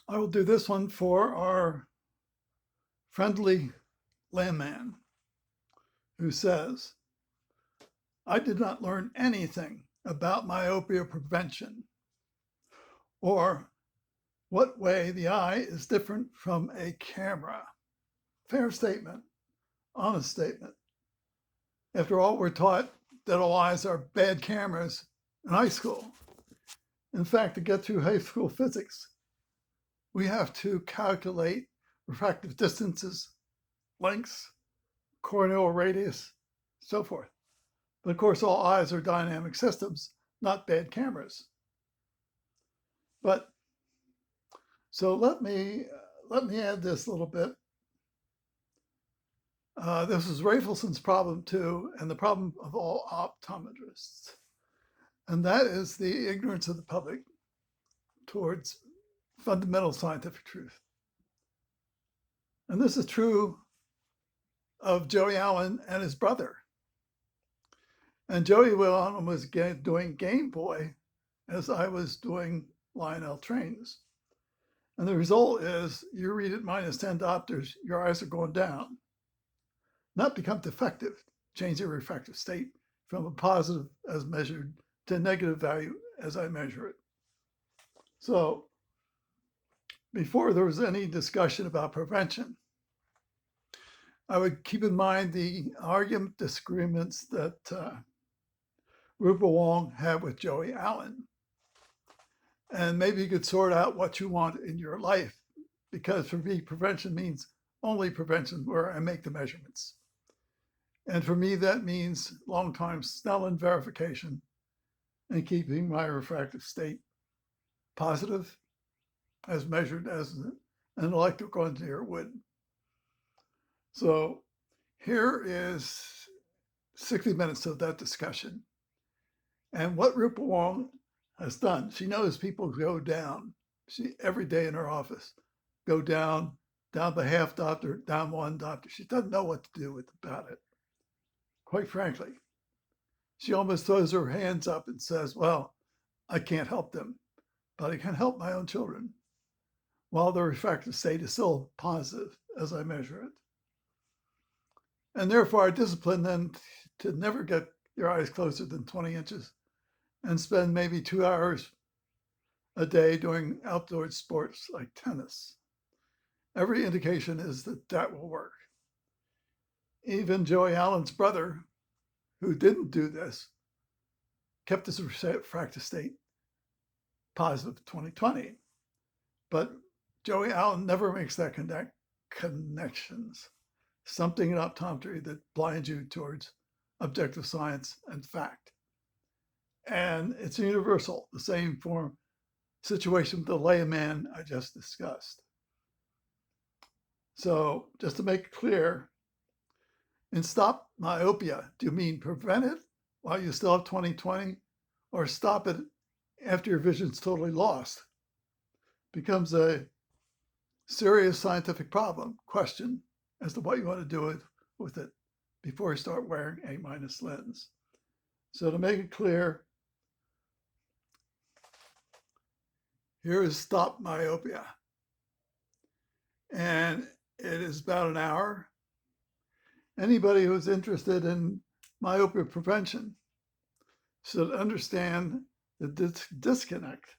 I will do this one for our friendly landman who says, I did not learn anything about myopia prevention or what way the eye is different from a camera. Fair statement, honest statement. After all, we're taught that all eyes are bad cameras in high school. In fact, to get through high school physics, we have to calculate refractive distances, lengths, corneal radius, so forth. But of course, all eyes are dynamic systems, not bad cameras. But so let me add this little bit. This is Rafelson's problem too, and the problem of all optometrists, and that is the ignorance of the public towards fundamental scientific truth. And this is true of Joey Allen and his brother. And Joey Allen was doing Game Boy as I was doing Lionel trains. And the result is you read at minus 10 diopters, your eyes are going down. Not become defective, change their refractive state from a positive as measured to a negative value as I measure it. So before there was any discussion about prevention, I would keep in mind the argument disagreements that Rupert Wong had with Joey Allen. And maybe you could sort out what you want in your life, because for me, prevention means only prevention where I make the measurements. And for me, that means long time Snellen verification and keeping my refractive state positive as measured as an electrical engineer would. So here is 60 minutes of that discussion. And what Rupert Wong has done, she knows people go down. She every day in her office, go down by half diopter, down 1 diopter. She doesn't know what to do about it. Quite frankly, she almost throws her hands up and says, well, I can't help them, but I can help my own children while the refractive state is still positive as I measure it. And therefore, I discipline them to never get your eyes closer than 20 inches and spend maybe 2 hours a day doing outdoor sports like tennis. Every indication is that that will work. Even Joey Allen's brother, who didn't do this, kept his refractive state positive 20/20. But Joey Allen never makes that connections. Something in optometry that blinds you towards objective science and fact. And it's universal, the same form situation with the layman I just discussed. So just to make it clear, in stop myopia, do you mean prevent it while you still have 20/20, or stop it after your vision's totally lost? Becomes a serious scientific question as to what you want to do with it before you start wearing a minus lens. So to make it clear, here is stop myopia. And it is about an hour. Anybody who's interested in myopia prevention should understand the disconnect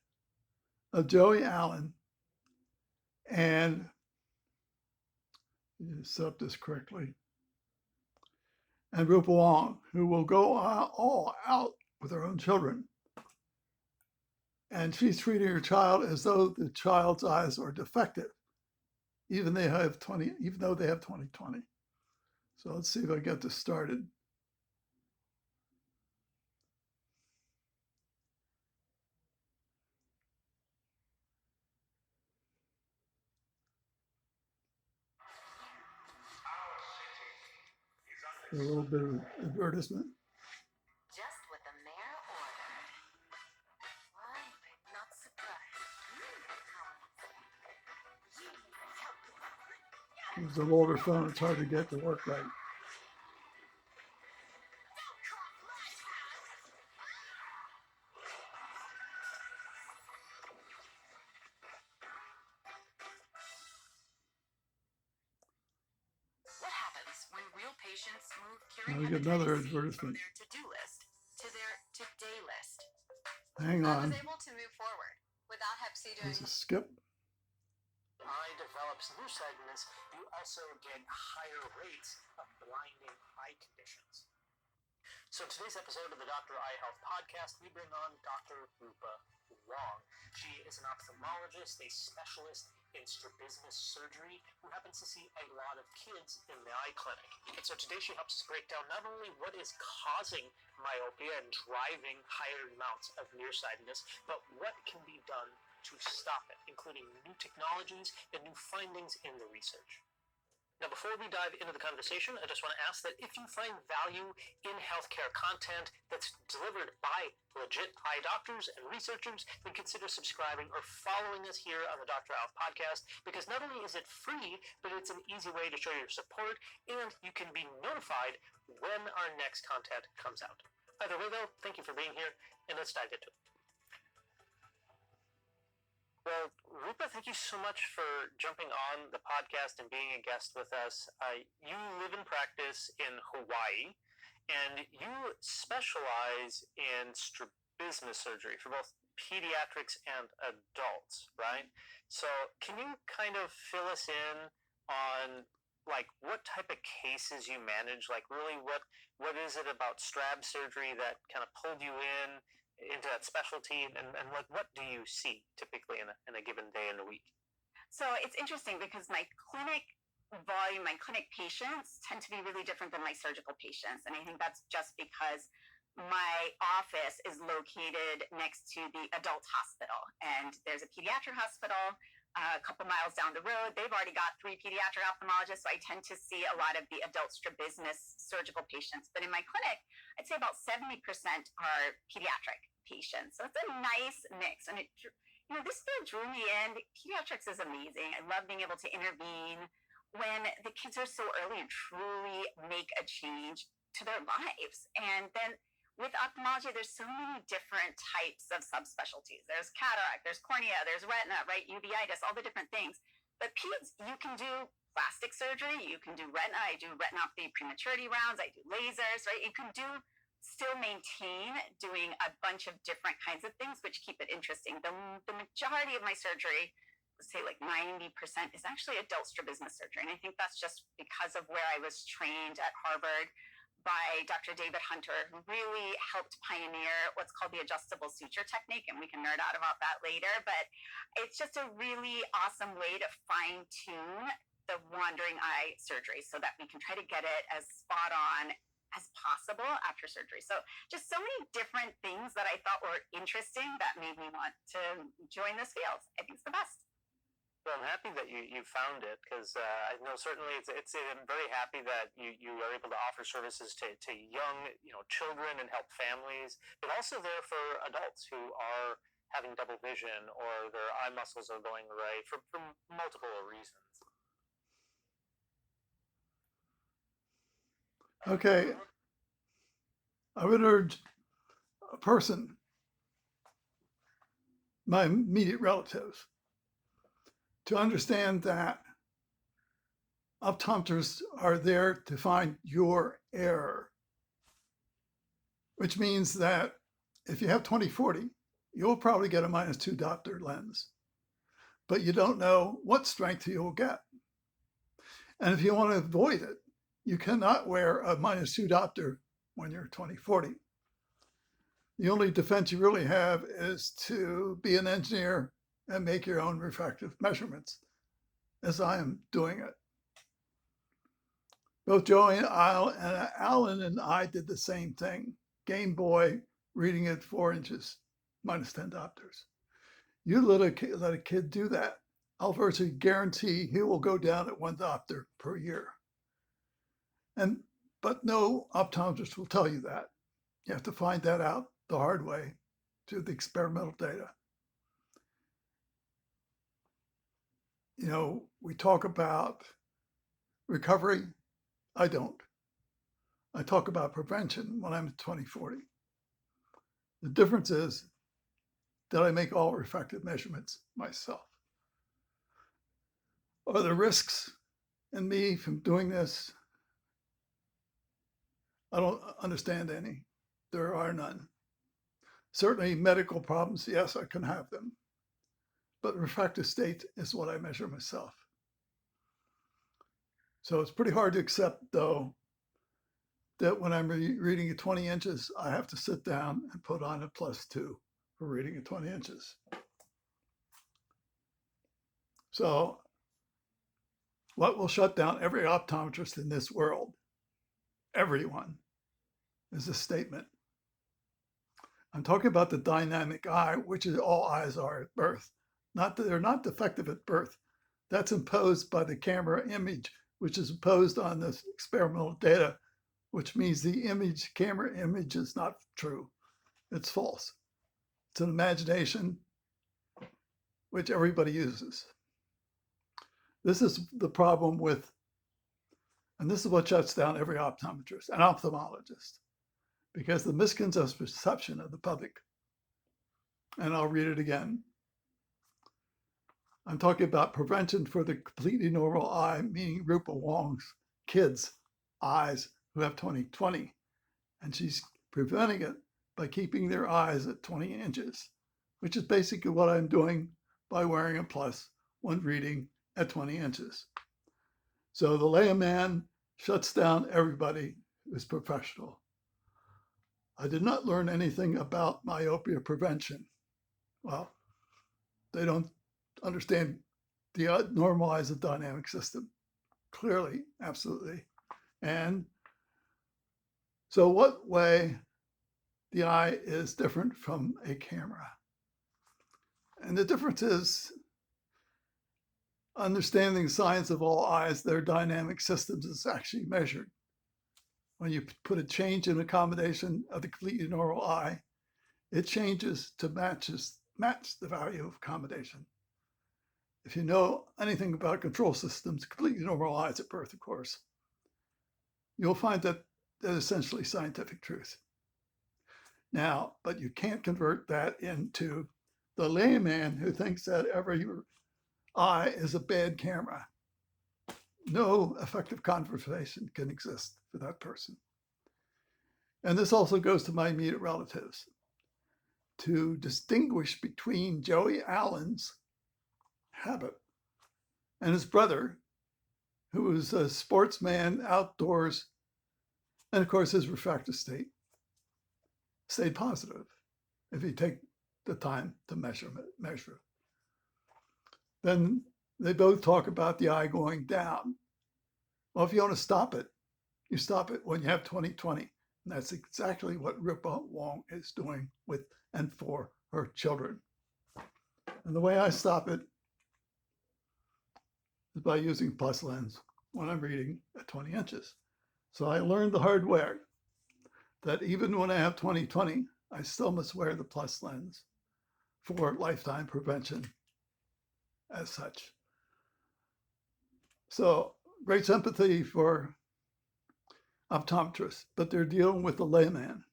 of Joey Allen and, set up this correctly, and Rupert Wong, who will go all out with their own children. And she's treating her child as though the child's eyes are defective, even though they have 20/20. So let's see if I get this started. A little bit of advertisement. Just what the mayor ordered. Why, I'm not surprised. It's an older phone, it's hard to get to work right. patients move Now curing we get hepatitis another C from advertisement. their to-do list to their to-day list. Hang I was on. able to move forward without Hep C doing. There's a skip. Eye develops nearsightedness, you also get higher rates of blinding eye conditions. So in today's episode of the Dr. Eye Health Podcast, we bring on Dr. Rupa Wong. She is an ophthalmologist, a specialist in strabismus surgery, who happens to see a lot of kids in the eye clinic. And so today she helps us break down not only what is causing myopia and driving higher amounts of nearsightedness, but what can be done to stop it, including new technologies and new findings in the research. Now, before we dive into the conversation, I just want to ask that if you find value in healthcare content that's delivered by legit eye doctors and researchers, then consider subscribing or following us here on the Dr. Alf podcast, because not only is it free, but it's an easy way to show your support, and you can be notified when our next content comes out. Either way, though, thank you for being here, and let's dive into it. Well, Rupa, thank you so much for jumping on the podcast and being a guest with us. You live and practice in Hawaii, and you specialize in strabismus surgery for both pediatrics and adults, right? So can you kind of fill us in on like what type of cases you manage? Like really what is it about strab surgery that kind of pulled you into that specialty, and like what do you see typically in a given day in a week? So it's interesting because my clinic volume, my clinic patients tend to be really different than my surgical patients. And I think that's just because my office is located next to the adult hospital, and there's a pediatric hospital a couple miles down the road. They've already got 3 pediatric ophthalmologists, so I tend to see a lot of the adult strabismus surgical patients. But in my clinic, I'd say about 70% are pediatric patients. So it's a nice mix. And this field drew me in. Pediatrics is amazing. I love being able to intervene when the kids are so early and truly make a change to their lives. And then with ophthalmology, there's so many different types of subspecialties. There's cataract, there's cornea, there's retina, right? Uveitis, all the different things. But peds, you can do plastic surgery, you can do retina. I do retinopathy prematurity rounds, I do lasers, right? You can still maintain doing a bunch of different kinds of things, which keep it interesting. The majority of my surgery, let's say like 90%, is actually adult strabismus surgery. And I think that's just because of where I was trained at Harvard by Dr. David Hunter, who really helped pioneer what's called the adjustable suture technique, and we can nerd out about that later. But it's just a really awesome way to fine-tune the wandering eye surgery so that we can try to get it as spot on as possible after surgery. So just so many different things that I thought were interesting that made me want to join this field. I think it's the best. Well, I'm happy that you found it, because I know certainly I'm very happy that you are able to offer services to young children and help families, but also there for adults who are having double vision or their eye muscles are going awry for multiple reasons. Okay. I would urge a person, my immediate relatives, to understand that optometrists are there to find your error, which means that if you have 20/40, you'll probably get a -2 diopter lens, but you don't know what strength you will get. And if you want to avoid it, you cannot wear a -2 diopter when you're 20/40. The only defense you really have is to be an engineer and make your own refractive measurements, as I am doing it. Both Joey and Alan and I did the same thing. Game Boy, reading at 4 inches, -10 diopters. You let a kid do that, I'll virtually guarantee he will go down at 1 diopter per year. But no optometrist will tell you that. You have to find that out the hard way through the experimental data. We talk about recovery. I don't. I talk about prevention when I'm at 20/40. The difference is that I make all refractive measurements myself. Are there risks in me from doing this? I don't understand any. There are none. Certainly medical problems, yes, I can have them. But refractive state is what I measure myself. So it's pretty hard to accept, though, that when I'm reading at 20 inches, I have to sit down and put on a +2 for reading at 20 inches. So what will shut down every optometrist in this world, everyone, is this statement. I'm talking about the dynamic eye, which is all eyes are at birth. Not that they're not defective at birth. That's imposed by the camera image, which is imposed on this experimental data, which means the camera image is not true. It's false. It's an imagination which everybody uses. This is the problem with, and this is what shuts down every optometrist and ophthalmologist, because the misconception of the public, and I'll read it again. I'm talking about prevention for the completely normal eye, meaning Rupa Wong's kids' eyes who have 20/20. And she's preventing it by keeping their eyes at 20 inches, which is basically what I'm doing by wearing a +1 reading at 20 inches. So the layman shuts down everybody who's professional. I did not learn anything about myopia prevention. Well, they don't understand the normalize the dynamic system. Clearly, absolutely. And so what way the eye is different from a camera? And the difference is understanding the science of all eyes, their dynamic systems is actually measured. When you put a change in accommodation of the completely normal eye, it changes to match the value of accommodation. If you know anything about control systems, completely normal eyes at birth, of course, you'll find that that's essentially scientific truth. Now, but you can't convert that into the layman who thinks that every eye is a bad camera. No effective conversation can exist for that person. And this also goes to my immediate relatives. To distinguish between Joey Allen's habit and his brother, who was a sportsman outdoors, and of course his refractive state stayed positive if you take the time to measure. Then they both talk about the eye going down. Well, if you want to stop it, you stop it when you have 20/20. And that's exactly what Rupa Wong is doing with and for her children. And the way I stop it is by using plus lens when I'm reading at 20 inches. So I learned the hard way that even when I have 20/20, I still must wear the plus lens for lifetime prevention as such. So great sympathy for optometrists, but they're dealing with the layman.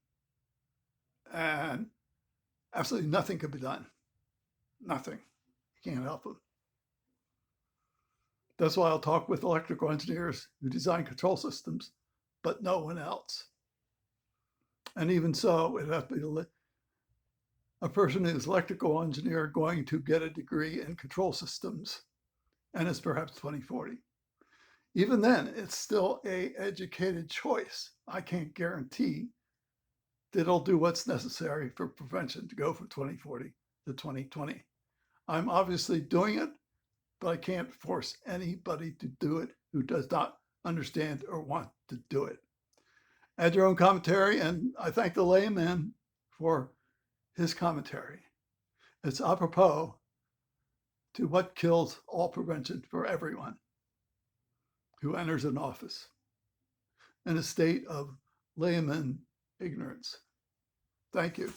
And absolutely nothing can be done. Nothing. You can't help them. That's why I'll talk with electrical engineers who design control systems, but no one else. And even so, it has to be a person who's electrical engineer going to get a degree in control systems, and it's perhaps 20/40. Even then, it's still a educated choice. I can't guarantee that it'll do what's necessary for prevention to go from 20/40 to 20/20. I'm obviously doing it, but I can't force anybody to do it who does not understand or want to do it. Add your own commentary, and I thank the layman for his commentary. It's apropos to what kills all prevention for everyone who enters an office in a state of layman ignorance. Thank you.